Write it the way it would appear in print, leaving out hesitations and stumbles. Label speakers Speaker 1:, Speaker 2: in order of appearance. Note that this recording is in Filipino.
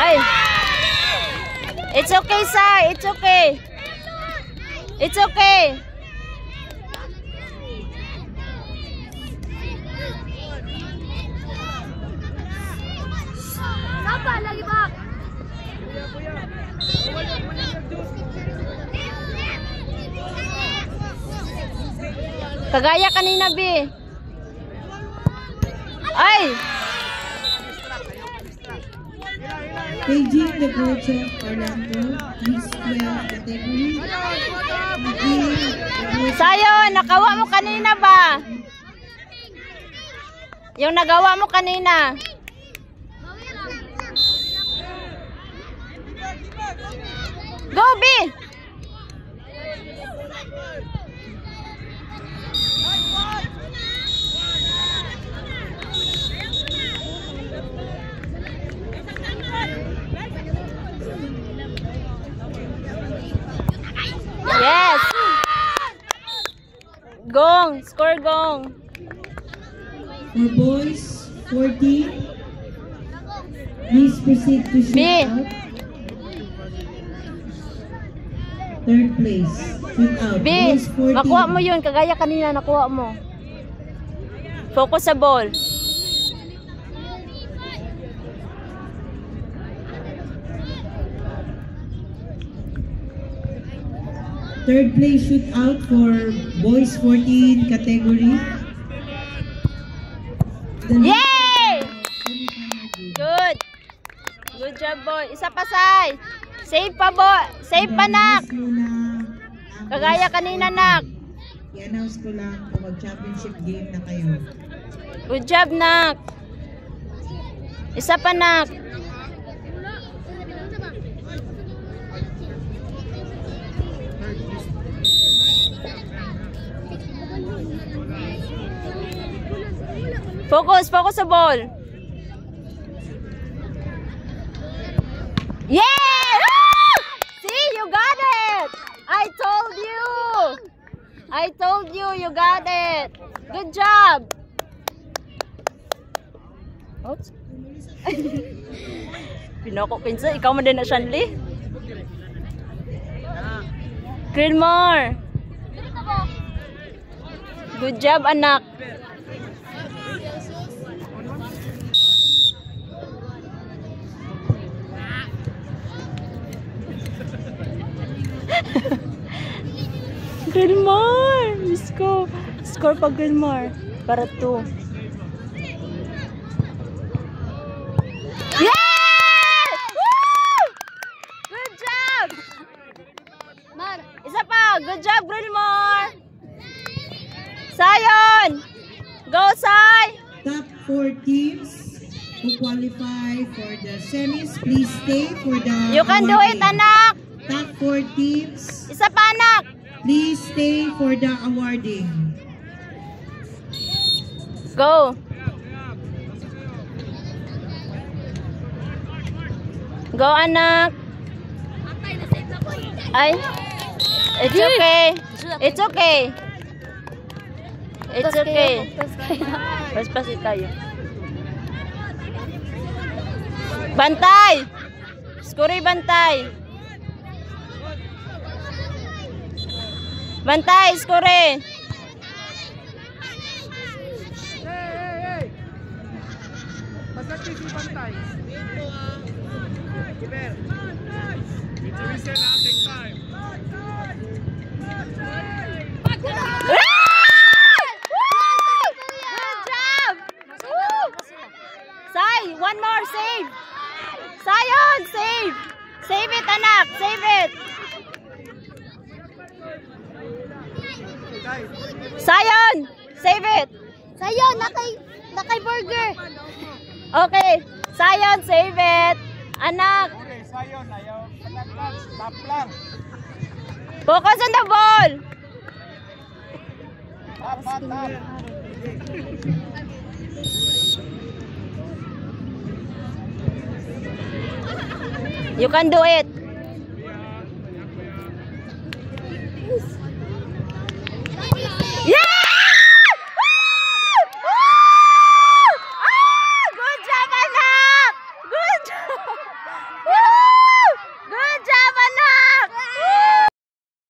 Speaker 1: Ay. It's okay, Sai. It's okay. It's okay.
Speaker 2: Sapa lagi, Pak.
Speaker 1: Kagaya kanina, B. Ay!
Speaker 3: Beijing, the coach of Orlando, Miss 12 category.
Speaker 1: Sayon, nakawa mo kanina ba? Yung nagawa mo kanina. Go, B! Yes! Gong! Score gong!
Speaker 3: For boys, 14. Please proceed to shoot
Speaker 1: B.
Speaker 3: out. Third place, shoot out.
Speaker 1: B!
Speaker 3: Boys, 14.
Speaker 1: Makuha mo yun. Kagaya kanina, nakuha mo. Focus sa ball.
Speaker 3: Third place shoot out for boys 14 category.
Speaker 1: Yay! Good. Good job, boy. Isa pa, Sai. Save pa, boy. Save pa, nak. Kagaya kanina, nak.
Speaker 3: I-announce ko lang kung mag-championship game na kayo.
Speaker 1: Good job, nak. Isa pa, nak. Focus, focus sa ball. Yeah! Woo! See, you got it. I told you. I told you, you got it. Good job. Oops. Pinoko pinsa, ikaw man din na Shanley. Greenmore. Good job, anak. Greenmore! Let's go. Score pa Greenmore. Para 2. Yeah! Woo! Good job! Isa pa. Good job, Greenmore! Sayon! Go, Sai!
Speaker 3: Top 4 teams who qualify for the semis, please stay for the
Speaker 1: You can do it, anak!
Speaker 3: Top 4 teams,
Speaker 1: Isa pa, anak!
Speaker 3: please stay for the awarding.
Speaker 1: Go! Go, anak! Ay! It's okay! It's okay! It's okay! Paspasit tayo. Bantay! Skuri bantay! Bantay! Skuri!
Speaker 4: Pasakit si Bantay. Kiber. It's a reset now, take time.
Speaker 1: Sai, one more save. Sayon, save. Save it, anak. Save it. Sayon, save it.
Speaker 2: Sayon, nakay burger.
Speaker 1: Okay. Sayon, save it. Anak.
Speaker 4: Okay, Sayon, ayaw. Stop lang.
Speaker 1: Focus on the ball.
Speaker 4: Tap.
Speaker 1: You can do it.